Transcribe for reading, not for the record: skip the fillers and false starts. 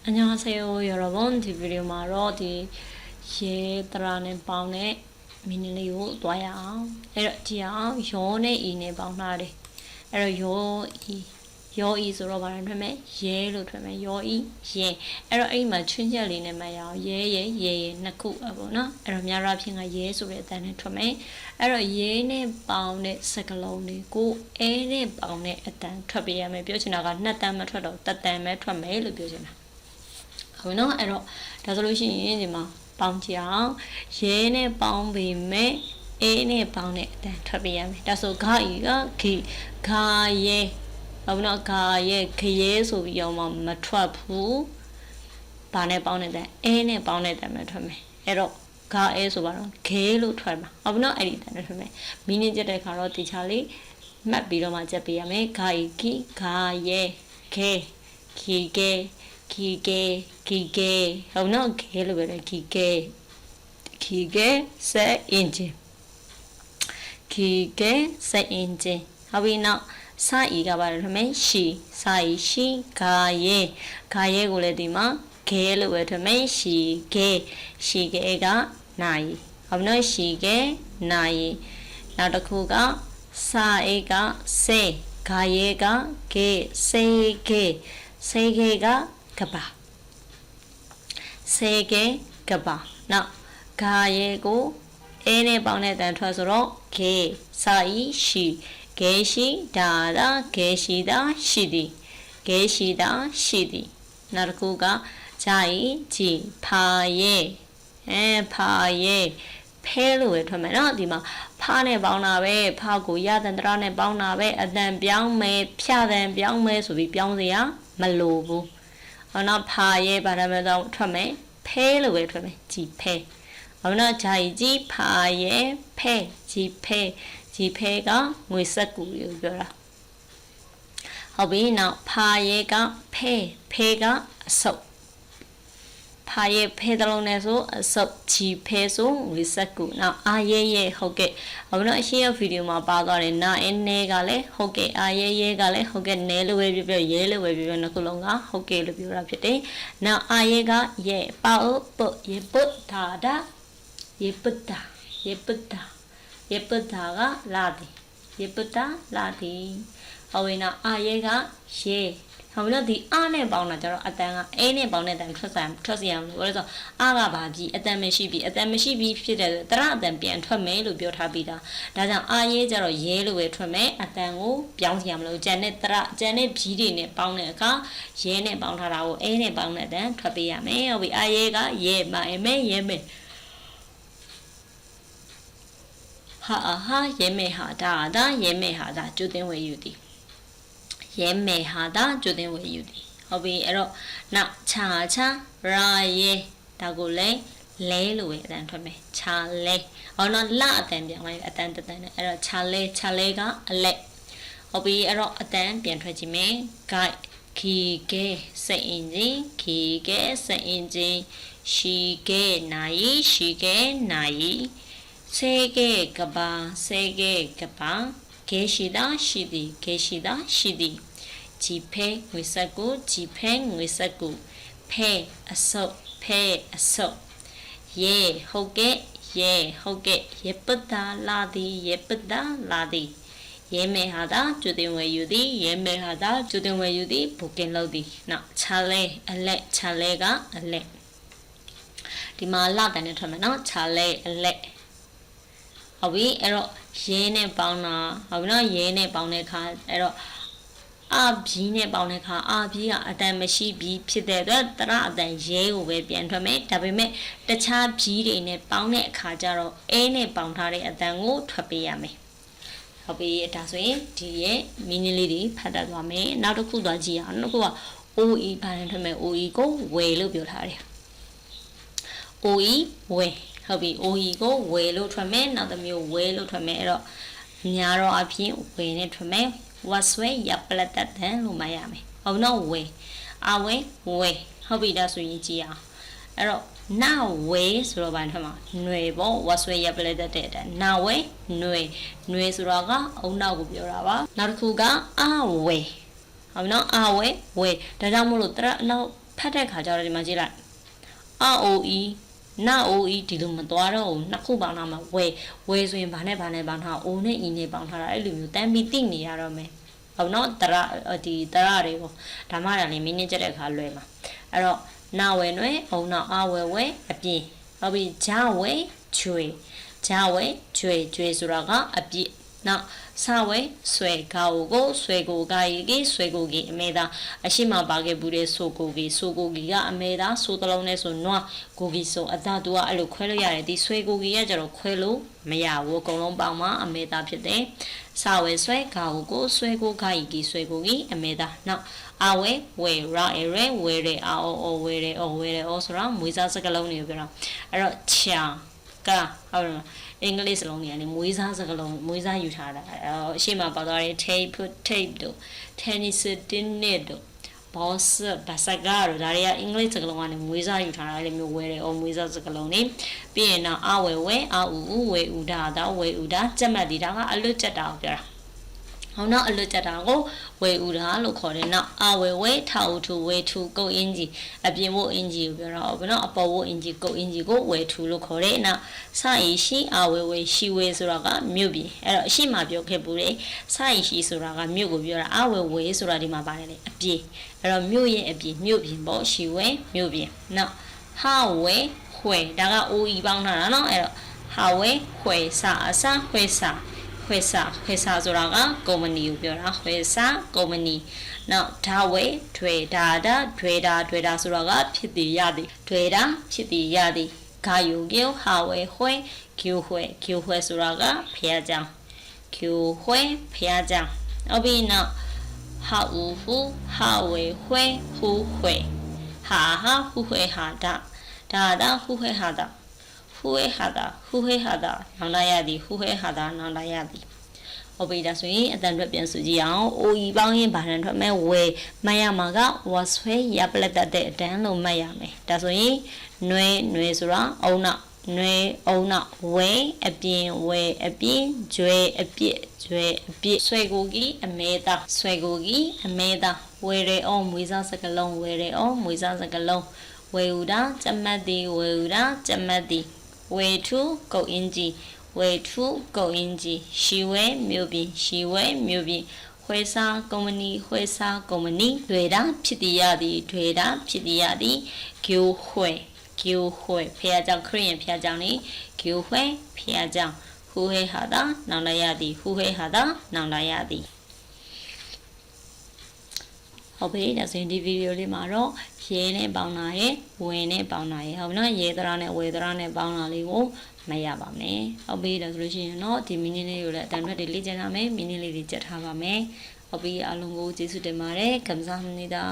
안녕하세요 여러분. 이 비디오 마로 예 따라는 방에 미니리오 놔야 에러지야 요네 이네 방나래 에러 요이 소로 말하면 예로 되면 요이 예 에러 이마 춘절이네 마야 예예 나쿠 아보나 에러 мя라 핑가 예 소리 단에 되면 에러 예네 방네 색깔로네 고 에네 방네 어떤ထွက်ပြရမယ် ပြောချင်တာကနှစ်တန်းမထွက်တော့တစ်တန်းပဲထွက်မယ်လို့ပြောချင်တာဟုတ်နော်အဲ့တော့ဒါဆိုလို့ရှိရင်ဒီမှာပေါင်းကြည့်အောင်ရဲနဲ့ပေါင်းပေမဲ့အေးနဲ့ပေါင်းတဲ့အတန်ထွက်ပေးရမယ်ဒါဆိုဂါဤကဂီဂါရဲဟုတ်နော်ဂါရဲခရဲဆိုပြီးတော့မထွက်ဘူးဘာနဲ့ပေါင်းတဲ့အတန်အေးနဲ့ပေါင်းတဲ့အတန်ပဲထွက်မယ်အဲ့တော့ဂါအဲဆိုပါတော့ခဲလို့ထွက်မှာဟုတ်နော်အဲ့ဒီအတန်နဲ့ထွက်မယ်မီနင်းကျက်တဲ့ခါတော့တခြားလေးမှတ်ပြီးတော့မှကျက်ပေးရမယ်ဂါဤဂီဂါရဲခဲခီကဲ기계ဟုတ်နော်ခဲလို့ပဲလေ기계 set engine 기계 set engine ဟုတ်ပြီနော်စာအီကပါတယ်ထမင်းရှီစာအီရှီဂါရဲကိုလည်းဒီမှာခဲလို့ပဲထမင်းရှီခဲကနိုင်ဟုတ်နော်ရှီခဲနိုင်နောက်တစ်ခုကစာအေကစေဂါရဲကကေစေခဲကကပါစေကေကပါနောက်ဂါရဲကိုအဲနဲ့ပေါင်းတဲ့အတန်ထွက်ဆိုတော့ကေစာအီရှီကေရှိဒါကေရှိတာရှိသည်နောက်တစ်ခုကဂျာအီဂျီဖာရဲဖာရဲဖဲလို့ပဲထွက်မယ်နော်ဒီမှာဖာနဲ့ပေါင်းတာပဲဖာကိုရတန်တရနဲ့ပေါင်းတာပဲအတန်ပြောင်းမယ်ဖြာတန်ပြောင်းမယ်ဆိုပြီးပြောင်းစရာမလိုဘူးဟုတ်နော်ဖာရဲဗါရမယ်တော့ထွက်မယ်ဖဲလို့ပဲထွက်မယ်ကြည်ဖဲဟုတ်နော်ဂျာကြီးဖာရဲဖဲကြည်ဖဲကငွေစက်ကူလို့ပြောတာဟုတ်ပြီနောက်ဖာရဲကဖဲကအစုပ်ဖာရဲဖဲတလုံးနဲ့ဆိုအစုပ်ကြည်ဖဲဆိုငွေစက်ကူနောက်အာရဲဟုတ်ကဲ့ဟုတ်နော်အရှင်းရဗီဒီယိုမှာပါသွားတယ်နာအင်းနဲကလည်းဟုတ်ကဲ့အာရဲကလည်းဟုတ်ကဲ့နဲလို့ပဲပြောရဲလို့ပဲပြောနှစ်ခုလုံးကဟုတ်ကဲ့လို့ပြောတာဖြစ်တယ်နောက်အာရဲကရဲပါဥပယေပုတ်တာယေပုတ်တာကလာတယ်ယေပုတ်တာလာတယ်ဟောဝင်နောက်အာရဲကရဲဟောနော်ဒီအာနဲ့ပေါင်းတာကျတော့အတန်ကအဲနဲ့ပေါင်းတဲ့အတန်ထွက်စီရအောင်လို့ပြောလို့ဆိုအာကဘာကြီးအတန်မရှိပြီဖြစ်တယ်တရအတန်ပြန်ထွက်မယ်လို့ပြောထားပြီးတာဒါကြောင့်အာရဲကျတော့ရဲလို့ပဲထွက်မယ်အတန်ကိုပြောင်းစီရမလို့ကျန်တဲ့ဘီးတွေနဲ့ပေါင်းတဲ့အခါရဲနဲ့ပေါင်းထားတာကိုအဲနဲ့ပေါင်းတဲ့အတန်ထွက်ပေးရမယ်ဟုတ်ပြီအာရဲကရဲမရဲမယ်ဟာရဲမယ်ဟာဒါရဲမယ်ဟာဒါကျိုးသိန်းဝယ်ယူသည်ရဲမယ်ဟာဒါကျိုးသိန်းဝယ်ယူသည်ဟုတ်ပြီအဲ့တော့နောက်ချာရာရဲဒါကိုလည်းလဲလို့ပဲအတန်ထွက်မယ်ချာလဲဟောနော်လအတန်ပြန်လိုက်အတန်တန်နဲ့အဲ့တော့ချာလဲကအလက်ဟုတ်ပြီအဲ့တော့အတန်ပြန်ထွက်ကြည့်မယ် guide ခီကဲစက်အင်ဂျင်ရှီကဲနိုင်စေကေကပါကေရှိတာရှိသည်ကြည်ဖဲငွေစက်ကိုဖဲအစုပ်ယေဟုတ်ကဲ့ယေပတာလာသည်ယေမေဟာတာကျူတင်ဝဲယူသည်ဘူကင်လုပ်သည်နောက်ချာလဲအလက်ချာလဲကအလက်ဒီမှာလာတဲ့နဲ့ထွက်မယ်နော်ချာလဲအလက်ဟုတ်ပြီအဲ့တော့ရဲနဲ့ပေါင်းတာဟုတ်ပြီနော်ရဲနဲ့ပေါင်းတဲ့အခါအဲ့တော့အာဘီနဲ့ပေါင်းတဲ့အခါအာဘီကအတန်မရှိပြီးဖြစ်တဲ့အတွက်တရအတန်ရဲကိုပဲပြန်ထွက်မယ်ဒါပေမဲ့တခြားဘီတွေနဲ့ပေါင်းတဲ့အခါကျတော့အဲနဲ့ပေါင်းထားတဲ့အတန်ကိုထွက်ပေးရမယ်ဟုတ်ပြီဒါဆိုရင်ဒီရဲ့မီနီလေးတွေဖတ်တတ်သွားမယ်နောက်တစ်ခုသွားကြည့်အောင်နောက်တစ်ခုက OE ဘာနဲ့ထွက်မယ် OE ကိုဝယ်လို့ပြောထားတယ် OE ဝယ်ဟုတ်ပြီ OE ကိုဝယ်လို့ထွက်မယ်နောက်တစ်မျိုးဝယ်လို့ထွက်မယ်အဲ့တော့များတော့အပြင်ဝယ်နဲ့ထွက်မယ်ဝတ်ဆွဲရပလက်တန်လို့မရမယ်ဟုတ်နော်ဝယ်ဝယ်ဟုတ်ပြီဒါဆိုရင်ကြည့်အောင်အဲ့တော့နာဝယ်ဆိုတော့ဘာထွက်မှာຫນွေပေါ့ဝတ်ဆွဲရပလက်တဲ့နာဝယ်ຫນွေဆိုတော့ကအုံနောက်ကိုပြောတာပါနောက်တစ်ခုကအဝယ်ဟုတ်နော်အဝဲဝဲဒါကြောင့်မို့လို့တရနောက်ဖ ဖတ်တဲ့ခါကျတော့ဒီမှာကြည့်လိုက် ROE နာအို ဒီလိုမသွားတော့ဘူးနှစ်ခုပေါင်းထားမှာဝယ်ဆိုရင်ဘာနဲ့ပေါင်းထား O နဲ့ E နဲ့ပေါင်းထားတာအဲ့လိုမျိုးတန်းပြီးသိနေရတော့မယ်ဟုတ်နော်တရဒီတရတွေပေါ့ဒါမှလည်းမင်းနဲ့ကြတဲ့အခါလွယ်မှာအဲ့တော့နာဝယ်နွယ်အုံနောက်အဝယ်ဝယ်အပြင်ဟုတ်ပြီဂျာဝယ်ချွေကျွေဆိုတာကအပြည့်နောက်စဝဲဆွဲကာကိုဆွဲကိုကာကြီးဆွဲကိုကြီးအမေသားအရှိမပါခဲ့ဘူးတဲ့ဆိုကိုကြီးကအမေသားဆိုတလုံးနဲ့ဆိုနွားကိုကြီးဆိုအသာတူကအဲ့လိုခွဲလို့ရတယ်ဒီဆွဲကိုကြီးကကျတော့ခွဲလို့မရဘူးအကုန်လုံးပေါင်းမှအမေသားဖြစ်တယ်စဝဲဆွဲကာကိုဆွဲကိုကာကြီးဆွဲကိုကြီးအမေသားနောက်အဝဲဝဲရရဲဝဲရဲအော်ဝဲရဲအော်ဆိုတာမွေးစားစကလုံးတွေပြောတာအဲ့တော့ချာကဟုတ်လားအင်္ဂလိပ်စလုံးတွေကနေမွေးစားစကားလုံးမွေးစားယူထားတာအရှိမပါသွားတဲ့ tape တို့ tennis tennis တို့ boss ဘာစကားတို့ဒါတွေကအင်္ဂလိပ်စကားလုံးကနေမွေးစားယူထားတာလည်းမျိုးဝဲတယ်မွေးစားစကားလုံးနေပြီးရင်တော့အဝဲဝဲအဥဥဝဲဥဒါဝဲဥဒါကြက်မှတ်ဒီဒါကအလွတ်ကြက်တာကိုပြောတာဟောနောက်အလွတ်ကြက်တာကိုဝဲဥဒါလို့ခေါ်တယ်နောက်အဝဲဝဲထောက်ထူဝဲထူကုတ်အင်ဂျီအပြင်ဝတ်အင်ဂျီကိုပြောတာဟုတ်ပြီနော်အပေါ်ဝတ်အင်ဂျီကုတ်အင်ဂျီကိုဝဲထူလို့ခေါ်တယ်နောက်စရီရှိအဝဲဝဲရှိဝဲဆိုတာကမြို့ပြည်အဲ့တော့အရှိမပြောခဲ့ဘူးလေစရီရှိဆိုတာကမြို့ကိုပြောတာအဝဲဝဲဆိုတာဒီမှာပါတယ်လေအပြေအဲ့တော့မြို့ရဲ့အပြေမြို့ပြင်ပေါ့ရှိဝဲမြို့ပြင်နောက်ဟာဝဲခွဲဒါက OE ပေါင်းထားတာနော်အဲ့တော့ဟာဝဲခွဲစာအစခွဲစာဆိုတာကကုမ္ပဏီကိုပြောတာခွဲစာကုမ္ပဏီနောက်ဒါဝဲထွေဒါဆိုတာကဖြစ်တည်ရသည်ထွေတာဖြစ်တည်ရသည်ဂါယုကျဟာဝဲခွဲကျူခွဲဆိုတာကဖျားကြောင်ကျူခွဲဖျားကြောင်နောက်ပြီးနောက်ဟာဦးဟူဟာဝဲခွဲဟူခွဲဟာဟူခွဲဟာဒါဟူခွဲဟာဒါဟူဟဲဟာဒါနောင်လာရသည်ဟူဟဲဟာဒါနောင်လာရသည်ဟုတ်ပြီဒါဆိုရင်အတန်အတွက်ပြန်စုကြည့်အောင် OE ပေါင်းရင်ဘာနဲ့ထွက်မဲ့ဝယ်မှတ်ရမှာက was ဆွဲရပလက်တဲ့အတန်လို့မှတ်ရမယ်ဒါဆိုရင်နွဲဆိုတာအုံနောက်နွဲအုံနောက်ဝဲအပြင်ကျွဲအပြစ်ဆွဲကိုကြီးအမဲသားဝဲရဲအောင်မွေးစားစကလုံးဝဲဥဒါကြက်မတ်သည်ဝဲထူကုတ်အင်ဂျီရှိဝဲမြို့ပြင်ခွဲစားကုမ္ပဏီတွေ့တာဖြစ်တည်ရသည်ကျိုးခွဲဖျားကြောင်ခရစ်ယာန်ဖျားကြောင်နေကျိုးခွဲဖျားကြောင်ဟူဟဲဟာတာနောင်လာရသည်ဟုတ်ပြီဒါဆိုရင်ဒီဗီဒီယိုလေးမှာတော့ရဲနဲ့ပေါင်းတာရယ်ဝင်နဲ့ပေါင်းတာရယ်ဟုတ်နော်ရဲသရာနဲ့ဝဲသရာနဲ့ပေါင်းတာလေးကိုမရပါမယ်ဟုတ်ပြီဒါဆိုလို့ရှိရင်တော့ဒီမီနစ်လေးကိုလည်းအတန်ထွက်တွေလေ့ကျင့်ရမယ်မီနစ်လေးတွေကြက်ထားပါမယ်ဟုတ်ပြီအားလုံးကိုကျေးဇူးတင်ပါတယ်감사합니다